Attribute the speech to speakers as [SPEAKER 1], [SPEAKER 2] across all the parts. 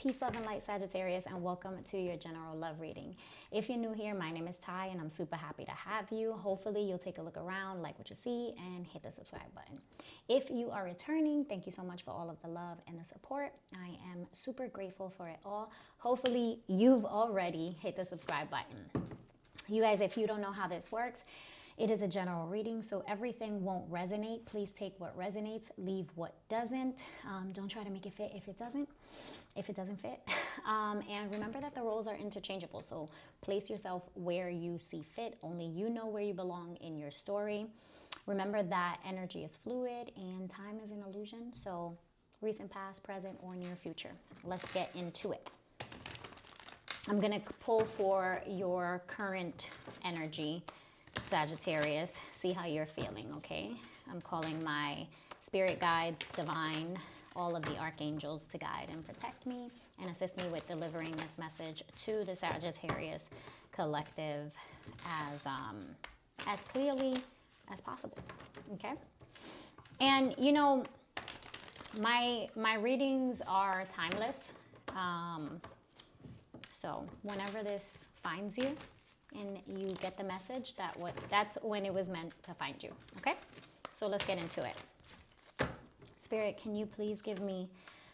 [SPEAKER 1] Peace, love, and light, Sagittarius, and welcome to your general love reading. If you're new here, my name is Ty, and I'm super happy to have you. Hopefully, you'll take a look around, like what you see, and hit the subscribe button. If you are returning, thank you so much for all of the love and the support. I am super grateful for it all. Hopefully, you've already hit the subscribe button. You guys, if you don't know how this works, it is a general reading, so everything won't resonate. Please take what resonates, leave what doesn't. Don't try to make it fit if it doesn't fit. And remember that the roles are interchangeable, so place yourself where you see fit. Only you know where you belong in your story. Remember that energy is fluid and time is an illusion, so recent, past, present, or near future. Let's get into it. I'm going to pull for your current energy, Sagittarius. See how you're feeling, okay? I'm calling my spirit guides, divine, all of the archangels to guide and protect me and assist me with delivering this message to the Sagittarius collective as clearly as possible, okay? And you know, my readings are timeless. So whenever this finds you and you get the message, that's when it was meant to find you, okay? So let's get into it. Spirit, can you please give me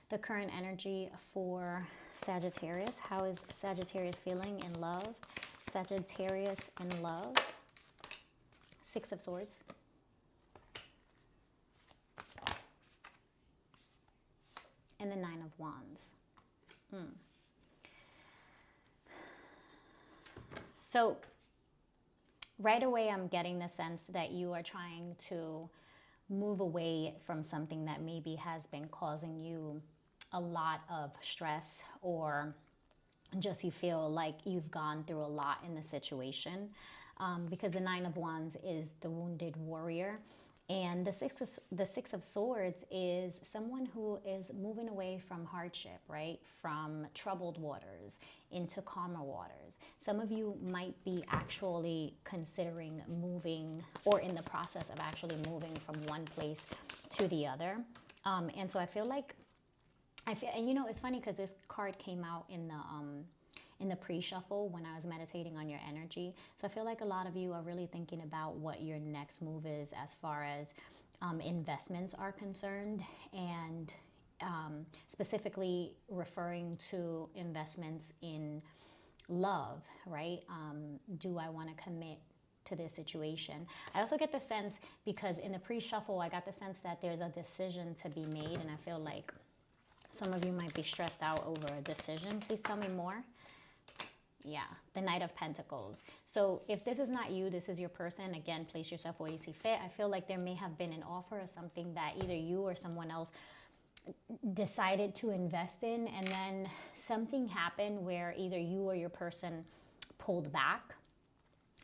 [SPEAKER 1] the current energy for Sagittarius? How is Sagittarius feeling in love? Sagittarius in love. Six of Swords. And the Nine of Wands. So right away, I'm getting the sense that you are trying to move away from something that maybe has been causing you a lot of stress, or just you feel like you've gone through a lot in the situation, because the Nine of Wands is the wounded warrior. And the Six of Swords is someone who is moving away from hardship, right? From troubled waters into calmer waters. Some of you might be actually considering moving, or in the process of actually moving from one place to the other. And so I feel, and you know, it's funny because this card came out in the pre-shuffle when I was meditating on your energy. So I feel like a lot of you are really thinking about what your next move is as far as investments are concerned, and specifically referring to investments in love, right? Do I want to commit to this situation? I also get the sense, because in the pre-shuffle, I got the sense that there's a decision to be made, and I feel like some of you might be stressed out over a decision. Please tell me more. Yeah, the Knight of Pentacles. So if this is not you, this is your person, again, place yourself where you see fit. I feel like there may have been an offer or something that either you or someone else decided to invest in, and then something happened where either you or your person pulled back.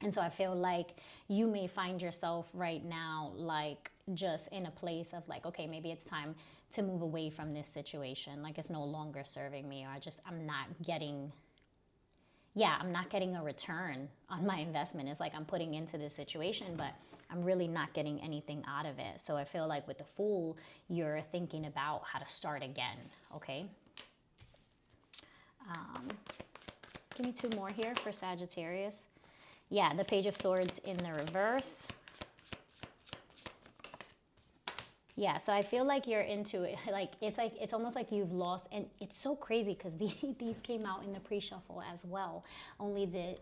[SPEAKER 1] And so I feel like you may find yourself right now like just in a place of like, okay, maybe it's time to move away from this situation. Like it's no longer serving me, or I'm not getting a return on my investment. It's like I'm putting into this situation, but I'm really not getting anything out of it. So I feel like with the Fool, you're thinking about how to start again, okay? Give me two more here for Sagittarius. Yeah, the Page of Swords in the reverse. Yeah, so I feel like you're into it. It's almost like you've lost, and it's so crazy because these came out in the pre-shuffle as well. Only the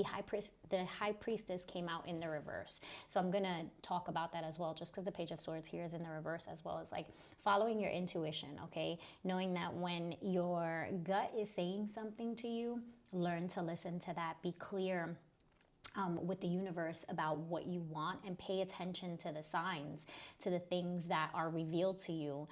[SPEAKER 1] High Priestess came out in the reverse. So I'm gonna talk about that as well, just because the Page of Swords here is in the reverse, as well as like following your intuition, okay? Knowing that when your gut is saying something to you, learn to listen to that. Be clear with the universe about what you want, and pay attention to the signs, to the things that are revealed to you,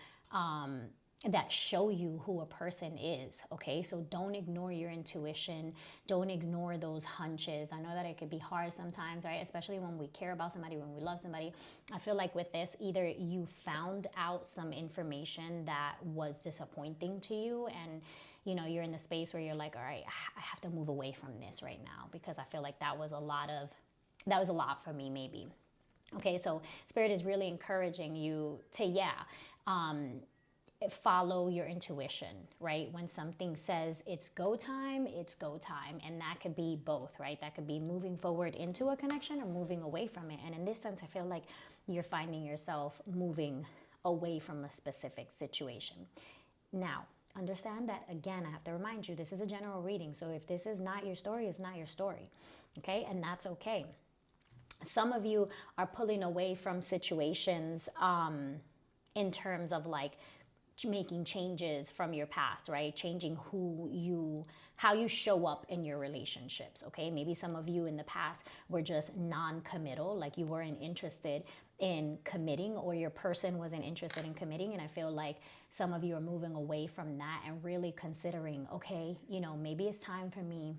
[SPEAKER 1] that show you who a person is, okay? So don't ignore your intuition. Don't ignore those hunches. I know that it could be hard sometimes, right? Especially when we care about somebody, when we love somebody. I feel like with this, either you found out some information that was disappointing to you, and you know, you're in the space where you're like, all right, I have to move away from this right now, because I feel like that was a lot for me, maybe. Okay, so Spirit is really encouraging you to, follow your intuition, right? When something says it's go time, it's go time. And that could be both, right? That could be moving forward into a connection or moving away from it. And in this sense, I feel like you're finding yourself moving away from a specific situation. Now, understand that, again, I have to remind you, this is a general reading. So if this is not your story, it's not your story, okay? And that's okay. Some of you are pulling away from situations in terms of like making changes from your past, right? Changing how you show up in your relationships, okay? Maybe some of you in the past were just non-committal, like you weren't interested in committing, or your person wasn't interested in committing. And I feel like some of you are moving away from that and really considering, okay, maybe it's time for me,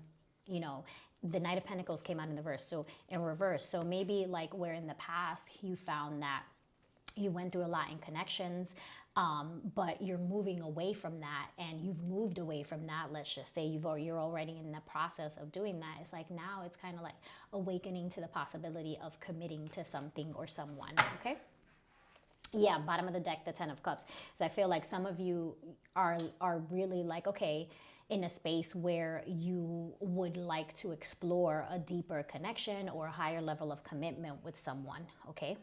[SPEAKER 1] the Knight of Pentacles came out in reverse. So maybe like where in the past you found that you went through a lot in connections, but you're moving away from that, and you've moved away from that. Let's just say you're already in the process of doing that. It's like now it's kind of like awakening to the possibility of committing to something or someone, okay? Yeah, bottom of the deck, the Ten of Cups. So I feel like some of you are really like, okay, in a space where you would like to explore a deeper connection or a higher level of commitment with someone, okay?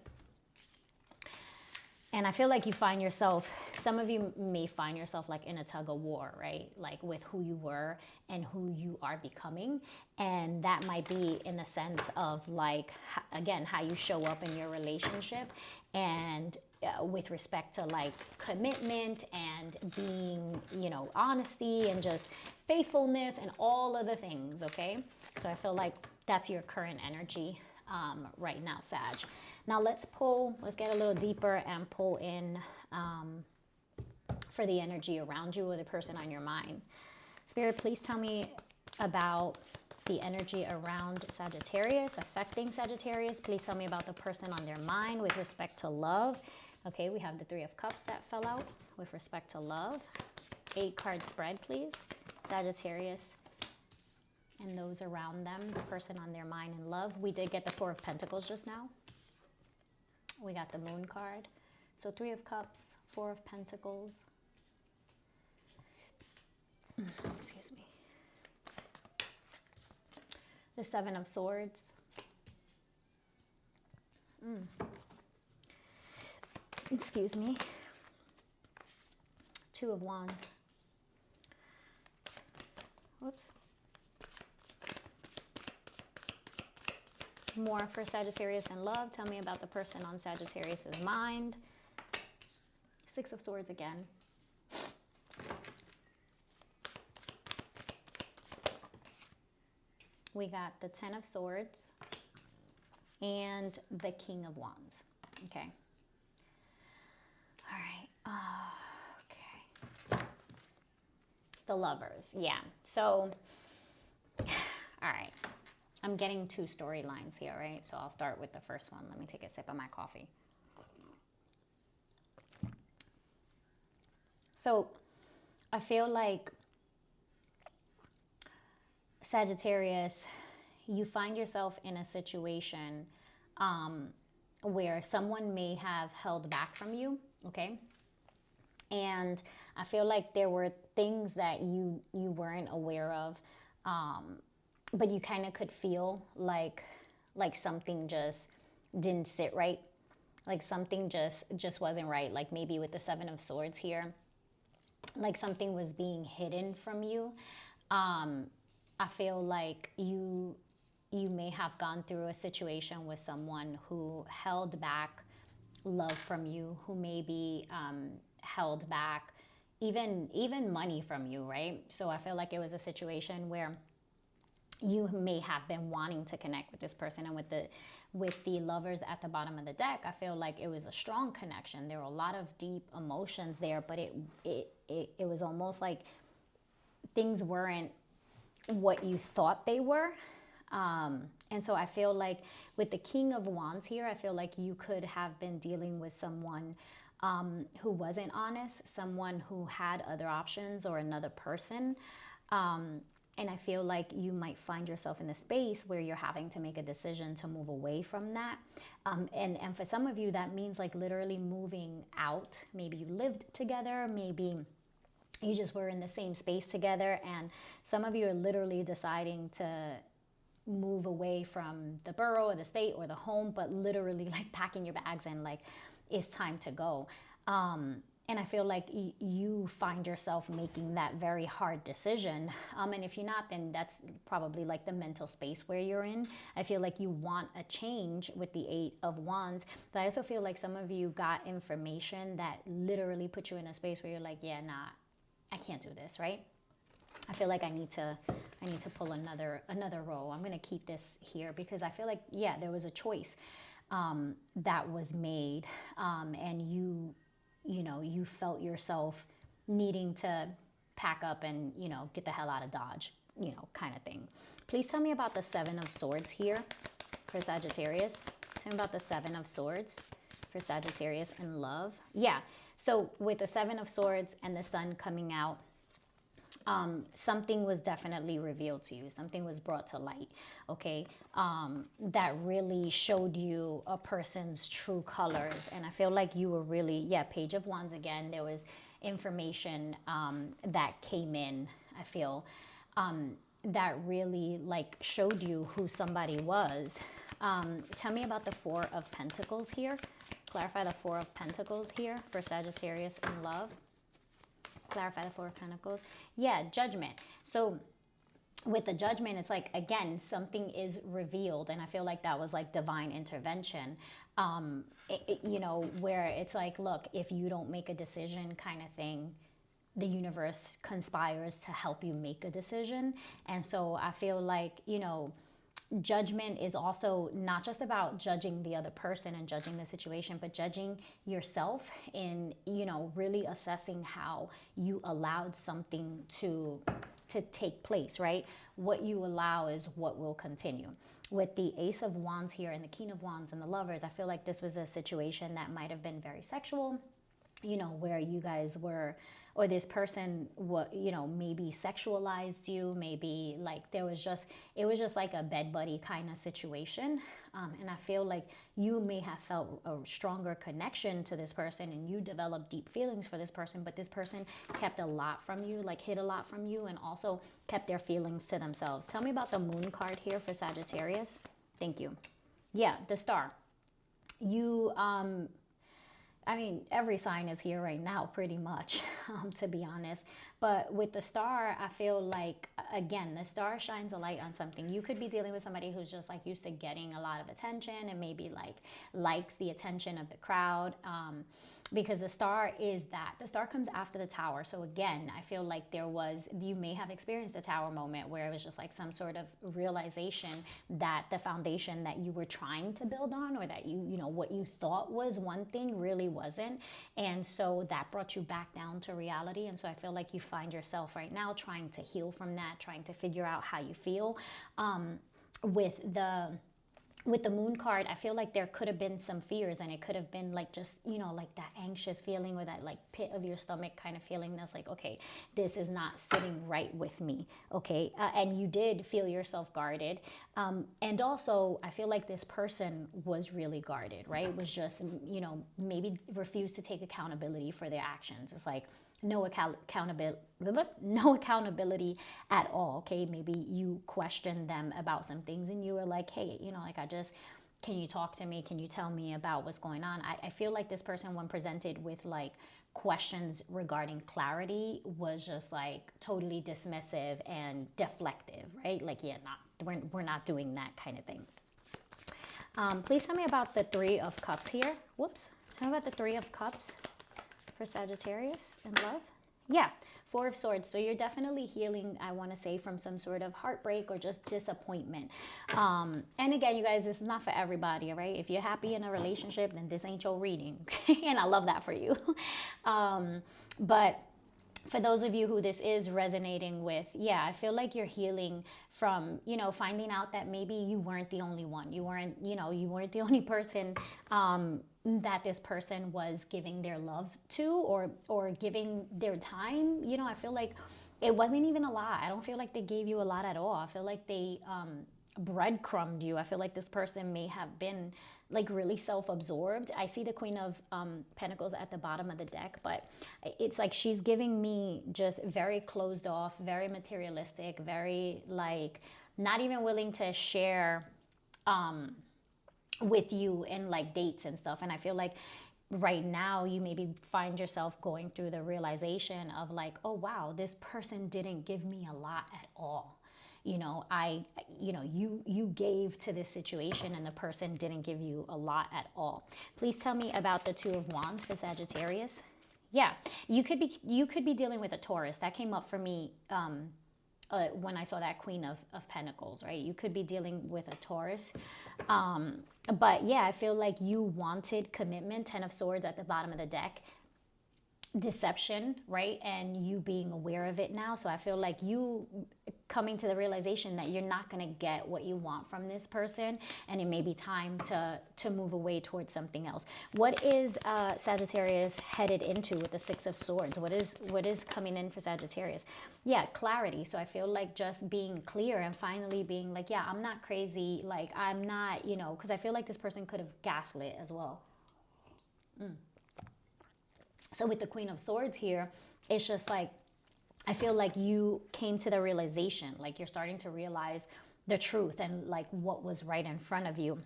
[SPEAKER 1] And I feel like you find yourself, some of you may find yourself like in a tug of war, right? Like with who you were and who you are becoming. And that might be in the sense of like, again, how you show up in your relationship, and with respect to like commitment and being, honesty and just faithfulness and all of the things, okay? So I feel like that's your current energy right now, Sag. Now let's get a little deeper and pull in for the energy around you or the person on your mind. Spirit, please tell me about the energy around Sagittarius, affecting Sagittarius. Please tell me about the person on their mind with respect to love. Okay, we have the Three of Cups that fell out with respect to love. 8-card spread, please. Sagittarius and those around them, the person on their mind and love. We did get the Four of Pentacles just now. We got the Moon card. So 3 of Cups, 4 of Pentacles. Excuse me. The 7 of Swords. Excuse me. 2 of Wands. Whoops. More for Sagittarius in love. Tell me about the person on Sagittarius's mind. 6 of Swords again. We got the 10 of Swords and the King of Wands. Okay. All right. Okay. The Lovers. Yeah. So, all right. I'm getting 2 storylines here, right? So I'll start with the first one. Let me take a sip of my coffee. So I feel like Sagittarius, you find yourself in a situation where someone may have held back from you, okay? And I feel like there were things that you weren't aware of, but you kind of could feel like something just didn't sit right. Like something just wasn't right. Like maybe with the 7 of Swords here, like something was being hidden from you. I feel like you may have gone through a situation with someone who held back love from you, who maybe held back even money from you, right? So I feel like it was a situation where you may have been wanting to connect with this person, and with the Lovers at the bottom of the deck, I feel like it was a strong connection. There were a lot of deep emotions there, but it was almost like things weren't what you thought they were. And so I feel like with the King of Wands here, I feel like you could have been dealing with someone who wasn't honest, someone who had other options or another person. And I feel like you might find yourself in a space where you're having to make a decision to move away from that. And for some of you, that means like literally moving out. Maybe you lived together, maybe you just were in the same space together. And some of you are literally deciding to move away from the borough or the state or the home, but literally like packing your bags and like, it's time to go. And I feel like you find yourself making that very hard decision. And if you're not, then that's probably like the mental space where you're in. I feel like you want a change with the 8 of Wands. But I also feel like some of you got information that literally put you in a space where you're like, yeah, nah, I can't do this, right? I feel like I need to pull another row. I'm going to keep this here because I feel like, yeah, there was a choice that was made. And you felt yourself needing to pack up and, get the hell out of Dodge, kind of thing. Please tell me about the 7 of Swords here for Sagittarius. Tell me about the 7 of Swords for Sagittarius in love. Yeah, so with the 7 of Swords and the Sun coming out, something was definitely revealed to you. Something was brought to light, okay? That really showed you a person's true colors. And I feel like you were really, yeah, Page of Wands again. There was information that came in, I feel, that really like showed you who somebody was. Tell me about the 4 of Pentacles here. Clarify the 4 of Pentacles here for Sagittarius in love. Clarify the 4 of Pentacles. Yeah, Judgment. So with the Judgment, it's like, again, something is revealed. And I feel like that was like divine intervention, where it's like, look, if you don't make a decision kind of thing, the universe conspires to help you make a decision. And so I feel like, judgment is also not just about judging the other person and judging the situation, but judging yourself in, really assessing how you allowed something to take place, right? What you allow is what will continue. With the Ace of Wands here and the King of Wands and the Lovers, I feel like this was a situation that might have been very sexual, where you guys were, or this person, maybe sexualized you, maybe like it was just like a bed buddy kind of situation. And I feel like you may have felt a stronger connection to this person and you developed deep feelings for this person, but this person kept a lot from you, like hid a lot from you, and also kept their feelings to themselves. Tell me about the Moon card here for Sagittarius. Thank you. Yeah, the Star. You, every sign is here right now, pretty much, to be honest. But with the Star, I feel like, again, the Star shines a light on something. You could be dealing with somebody who's just like used to getting a lot of attention and maybe like likes the attention of the crowd. Because the Star is that. The Star comes after the Tower. So again, I feel like you may have experienced a Tower moment where it was just like some sort of realization that the foundation that you were trying to build on, or that what you thought was one thing really wasn't. And so that brought you back down to reality. And so I feel like you find yourself right now trying to heal from that, trying to figure out how you feel. With the Moon card, I feel like there could have been some fears, and it could have been like just, like that anxious feeling, or that like pit of your stomach kind of feeling that's like, okay, this is not sitting right with me, okay? And you did feel yourself guarded. And also, I feel like this person was really guarded, right? It was just, maybe refused to take accountability for their actions. It's like, no accountability at all, okay? Maybe you questioned them about some things and you were like, hey, can you talk to me? Can you tell me about what's going on? I feel like this person, when presented with like questions regarding clarity, was just like totally dismissive and deflective, right? Like, yeah, we're not doing that kind of thing. Please tell me about the 3 of Cups here. Whoops. Tell me about the 3 of Cups for Sagittarius in love. Yeah, 4 of Swords. So you're definitely healing, I want to say, from some sort of heartbreak or just disappointment. And again, you guys, this is not for everybody, all right? If you're happy in a relationship, then this ain't your reading. And I love that for you. But for those of you who this is resonating with, yeah, I feel like you're healing from, finding out that maybe you weren't the only one. You weren't the only person that this person was giving their love to, or giving their time. You know, I feel like it wasn't even a lot. I don't feel like they gave you a lot at all. I feel like they breadcrumbed you. I feel like this person may have been like really self-absorbed. I see the Queen of Pentacles at the bottom of the deck, but it's like she's giving me just very closed off, very materialistic, very like not even willing to share with you in like dates and stuff. And I feel like right now you maybe find yourself going through the realization of like, oh wow, this person didn't give me a lot at all. You know, you gave to this situation and the person didn't give you a lot at all. Please tell me about the Two of Wands for Sagittarius. Yeah, you could be dealing with a Taurus. That came up for me when I saw that Queen of Pentacles, right? You could be dealing with a Taurus. But yeah, I feel like you wanted commitment. Ten of Swords at the bottom of the deck. Deception, right? And you being aware of it now. So I feel like you coming to the realization that you're not going to get what you want from this person, and it may be time to move away towards something else. What is Sagittarius headed into with the Six of Swords? What is coming in for Sagittarius? Yeah, clarity. So I feel like just being clear and finally being like, yeah, I'm not crazy, like I'm not, you know, because I feel like this person could have gaslit as well. So with the Queen of Swords here, it's just like, I feel like you came to the realization, like you're starting to realize the truth and like what was right in front of you.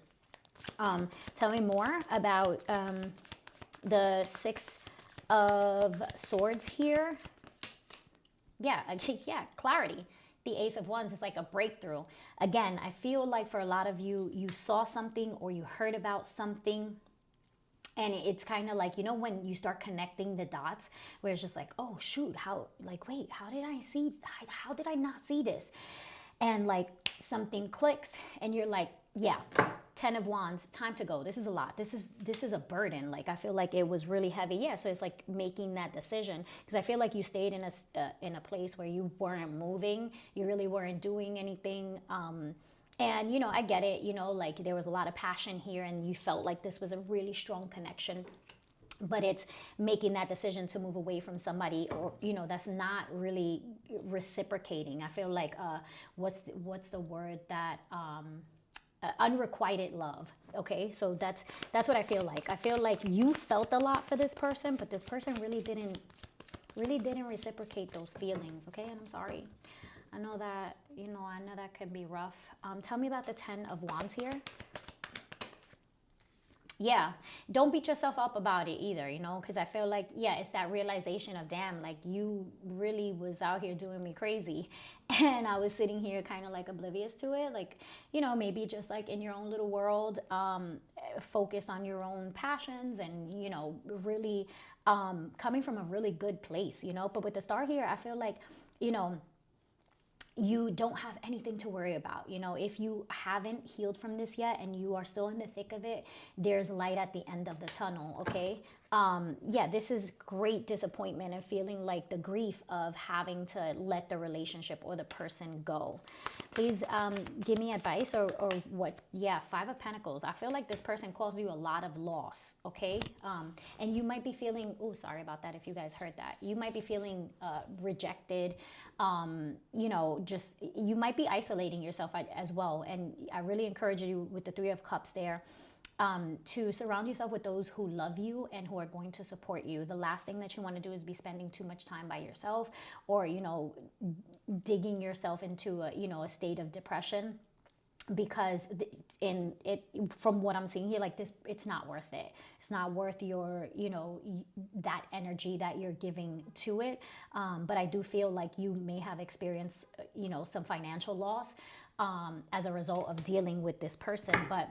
[SPEAKER 1] Tell me more about the Six of Swords here. Yeah, yeah, clarity. The Ace of Wands is like a breakthrough. Again, I feel like for a lot of you, you saw something or you heard about something, and it's kind of like, you know, when you start connecting the dots where it's just like, oh shoot, how, like, wait, how did I not see this? And like something clicks and you're like, yeah, Ten of Wands, time to go. This is a lot. This is a burden. Like I feel like it was really heavy. Yeah, so it's like making that decision, because I feel like you stayed in a place where you weren't moving, you really weren't doing anything. And, you know, I get it, you know, like there was a lot of passion here and you felt like this was a really strong connection, but it's making that decision to move away from somebody, or, you know, that's not really reciprocating. I feel like, what's the word that, unrequited love. Okay. So that's what I feel like. I feel like you felt a lot for this person, but this person really didn't reciprocate those feelings. Okay. And I'm sorry. I know that, you know, I know that can be rough. Tell me about the Ten of Wands here. Yeah, don't beat yourself up about it either, you know, because I feel like, yeah, it's that realization of, damn, like you really was out here doing me crazy. And I was sitting here kind of like oblivious to it. Like, you know, maybe just like in your own little world, focused on your own passions and, you know, really coming from a really good place, you know. But with the Star here, I feel like, you know, you don't have anything to worry about. You know, if you haven't healed from this yet and you are still in the thick of it, there's light at the end of the tunnel. Okay. Yeah, this is great disappointment and feeling like the grief of having to let the relationship or the person go. Please give me advice or what. Yeah, Five of Pentacles. I feel like this person caused you a lot of loss. Okay. And you might be feeling, oh, sorry about that if you guys heard that. You might be feeling rejected. You know, just you might be isolating yourself as well. And I really encourage you with the Three of Cups there, to surround yourself with those who love you and who are going to support you. The last thing that you want to do is be spending too much time by yourself, or, you know, digging yourself into a, you know, a state of depression, because from what I'm seeing here, like this, it's not worth it. It's not worth your, you know, that energy that you're giving to it. But I do feel like you may have experienced, you know, some financial loss as a result of dealing with this person. But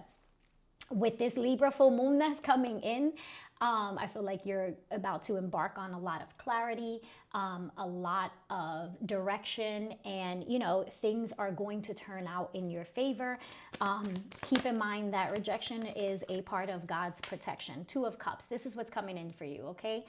[SPEAKER 1] with this Libra full moon that's coming in, I feel like you're about to embark on a lot of clarity, a lot of direction, and, you know, things are going to turn out in your favor. Keep in mind that rejection is a part of God's protection. Two of Cups. This is what's coming in for you, okay?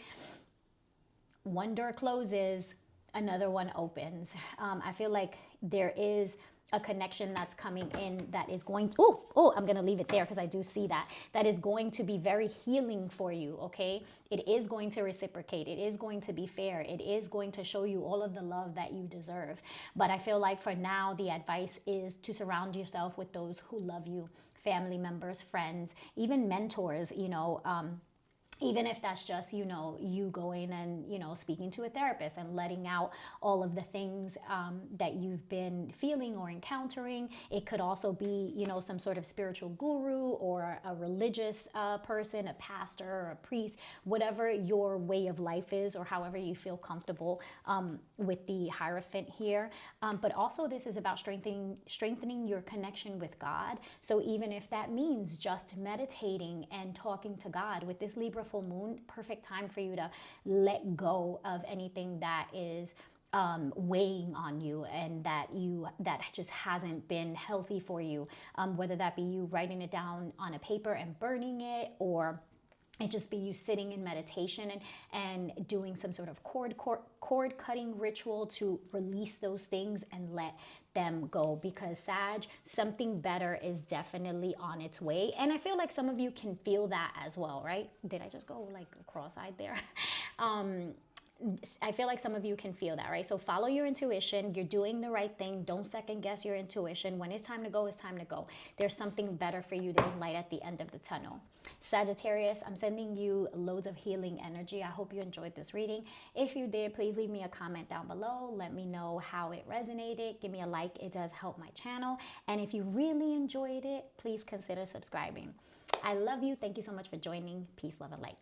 [SPEAKER 1] One door closes, another one opens. I feel like there is a connection that's coming in that is going, I'm going to leave it there because I do see that is going to be very healing for you, okay? It is going to reciprocate. It is going to be fair. It is going to show you all of the love that you deserve. But I feel like for now, the advice is to surround yourself with those who love you, family members, friends, even mentors, even if that's just, you going and, speaking to a therapist and letting out all of the things that you've been feeling or encountering. It could also be, some sort of spiritual guru or a religious person, a pastor or a priest, whatever your way of life is or however you feel comfortable with the Hierophant here. But also this is about strengthening your connection with God. So even if that means just meditating and talking to God with this Libra full moon, perfect time for you to let go of anything that is weighing on you and that just hasn't been healthy for you, whether that be you writing it down on a paper and burning it, or it just be you sitting in meditation and doing some sort of cord cutting ritual to release those things and let them go. Because Sag, something better is definitely on its way. And I feel like some of you can feel that as well, right? Did I just go like cross-eyed there? I feel like some of you can feel that, right? So follow your intuition. You're doing the right thing. Don't second guess your intuition. When it's time to go, it's time to go. There's something better for you. There's light at the end of the tunnel. Sagittarius, I'm sending you loads of healing energy. I hope you enjoyed this reading. If you did, please leave me a comment down below. Let me know how it resonated. Give me a like. It does help my channel. And if you really enjoyed it, please consider subscribing. I love you. Thank you so much for joining. Peace, love, and light.